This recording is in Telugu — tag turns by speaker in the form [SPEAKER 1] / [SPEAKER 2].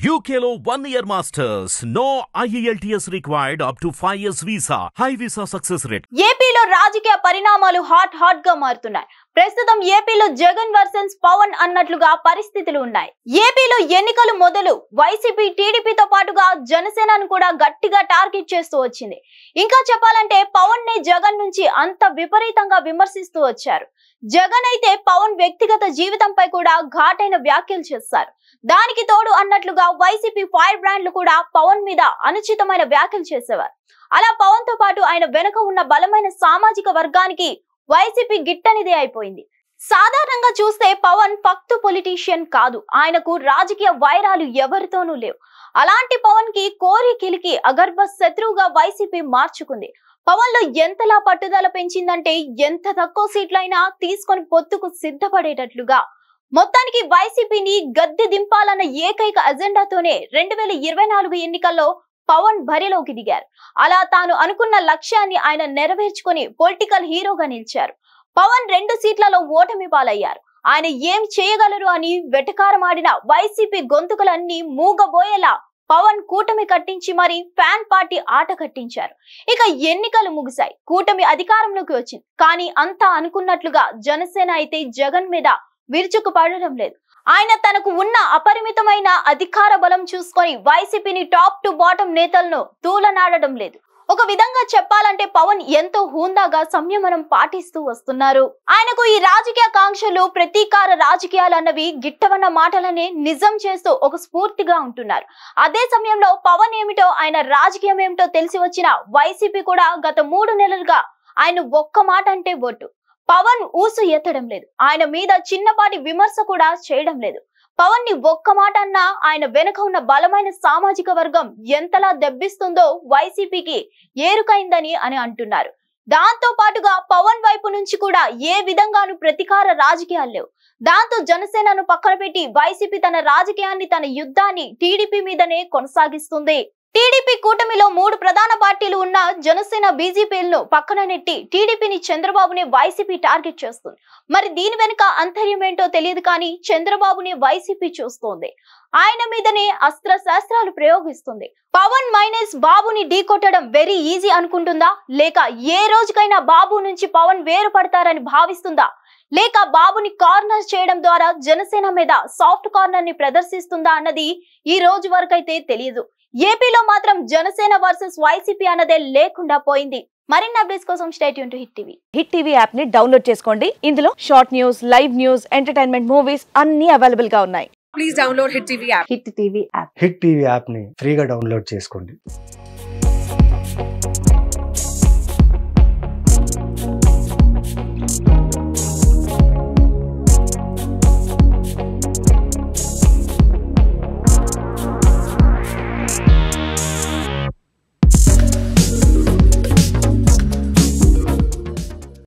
[SPEAKER 1] UKలో 1 year masters. No IELTS required up to 5 years visa. High visa success rate.
[SPEAKER 2] ఏపీలో రాజకీయ పరిణామాలు హాట్ గా మారుతున్నాయి. ప్రస్తుతం ఏపీలో జగన్ వర్సెస్ పవన్ అన్నట్లుగా పరిస్థితులు ఉన్నాయి. ఏపీలో ఎన్నికలు మొదలు వైసీపీ టీడీపీతో పాటుగా జనసేనను కూడా గట్టిగా టార్గెట్ చేస్తూ వచ్చింది. ఇంకా చెప్పాలంటే పవన్ నే జగన్ నుంచి అంత విపరీతంగా విమర్శిస్తూ వచ్చారు. జగన్ అయితే పవన్ వ్యక్తిగత జీవితంపై కూడా ఘాటైన వ్యాఖ్యలు చేశారు. దానికి తోడు అన్నట్లుగా వైసీపీ ఫైర్ బ్రాండ్లు కూడా పవన్ మీద అనుచితమైన వ్యాఖ్యలు చేసేవారు. అలా పవన్ తో పాటు ఆయన వెనుక ఉన్న బలమైన సామాజిక వర్గానికి వైసీపీ గిట్టనిదే అయిపోయింది. సాధారణంగా చూస్తే పవన్ ఫక్తు పొలిటీషియన్ కాదు. ఆయనకు రాజకీయ వైరాలు ఎవరితోనూ లేవు. అలాంటి పవన్ కి కోరి కిలికి అగర్భ శత్రువుగా వైసీపీ మార్చుకుంది. పవన్ లో ఎంతలా పట్టుదల పెంచిందంటే ఎంత తక్కువ సీట్లైనా తీసుకొని పొత్తుకు సిద్ధపడేటట్లుగా. మొత్తానికి వైసీపీని గద్దె దింపాలన్న ఏకైక అజెండాతోనే 2024 ఎన్నికల్లో పవన్ బరిలోకి దిగారు. అలా తాను అనుకున్న లక్ష్యాన్ని ఆయన నెరవేర్చుకొని పొలిటికల్ హీరోగా నిలిచారు. పవన్ 2 సీట్లలో ఓటమి పాలయ్యారు. ఆయన ఏం చేయగలరు అని వెటకారమాడిన వైసీపీ గొంతుకలన్నీ మూగబోయేలా పవన్ కూటమి కట్టించి మరి ఫ్యాన్ పార్టీ ఆట కట్టించారు. ఇక ఎన్నికలు ముగిశాయి. కూటమి అధికారంలోకి వచ్చింది. కానీ అంతా అనుకున్నట్లుగా జనసేన అయితే జగన్ మీద విరుచుకు పడడం లేదు. ఆయన తనకు ఉన్న అపరిమితమైన అధికార బలం చూసుకొని వైసీపీని టాప్ టు బాటం నేతలను తూలనాడడం లేదు. ఒక విధంగా చెప్పాలంటే పవన్ ఎంతో హుందాగా సంయమనం పాటిస్తూ వస్తున్నారు. ఆయనకు ఈ రాజకీయ కాంక్షలు ప్రతీకార రాజకీయాలు అన్నవి గిట్టవన్న మాటలనే నిజం చేస్తూ ఒక స్ఫూర్తిగా ఉంటున్నారు. అదే సమయంలో పవన్ ఏమిటో ఆయన రాజకీయం ఏమిటో తెలిసి వచ్చిన వైసీపీ కూడా గత 3 నెలలుగా ఆయన ఒక్క మాట అంటే ఓటు. పవన్ ఊసు ఎత్తడం లేదు. ఆయన మీద చిన్నపాటి విమర్శ కూడా చేయడం లేదు. పవన్ ని ఒక్క మాట అన్నా ఆయన వెనుక ఉన్న బలమైన సామాజిక వర్గం ఎంతలా దెబ్బిస్తుందో వైసీపీకి ఏరుకైందని అని అంటున్నారు. దాంతో పాటుగా పవన్ వైపు నుంచి కూడా ఏ విధంగానూ ప్రతీకార రాజకీయాలు లేవు. దాంతో జనసేనను పక్కన పెట్టి వైసీపీ తన రాజకీయాన్ని, తన యుద్ధాన్ని టీడీపీ మీదనే కొనసాగిస్తుంది. టీడీపీ కూటమిలో 3 ప్రధాన పార్టీలు ఉన్న జనసేన, బీజేపీలను పక్కన నెట్టి టీడీపీని, చంద్రబాబుని వైసీపీ టార్గెట్ చేస్తుంది. మరి దీని వెనుక అంతర్యం ఏంటో తెలియదు కానీ చంద్రబాబుని వైసీపీ చూస్తోంది. ఆయన మీదనే అస్త్ర శాస్త్రాలు ప్రయోగిస్తుంది. పవన్ మైనస్ బాబుని ఢీకొట్టడం వెరీ ఈజీ అనుకుంటుందా? లేక ఏ రోజుకైనా బాబు నుంచి పవన్ వేరుపడతారని భావిస్తుందా? లేక బాబుని కార్నర్ చేయడం ద్వారా జనసేన మీద సాఫ్ట్ కార్నర్ ని ప్రదర్శిస్తుందా అన్నది ఈ రోజు వరకైతే తెలియదు. ఏపీలో మాత్రం జనసేన వర్సెస్ వైసీపీ అన్నదే లేకుండా పోయింది. మరిన్ని అప్డేట్స్ కోసం stay tune to hit TV.
[SPEAKER 3] Hit TV app ని డౌన్లోడ్ చేసుకోండి. ఇందులో short news, live news, entertainment movies అన్ని అవైలబుల్ గా ఉన్నాయి.
[SPEAKER 4] Please download Hit TV app.
[SPEAKER 3] Hit TV app.
[SPEAKER 5] Hit TV app ని ఫ్రీగా డౌన్లోడ్ చేసుకోండి.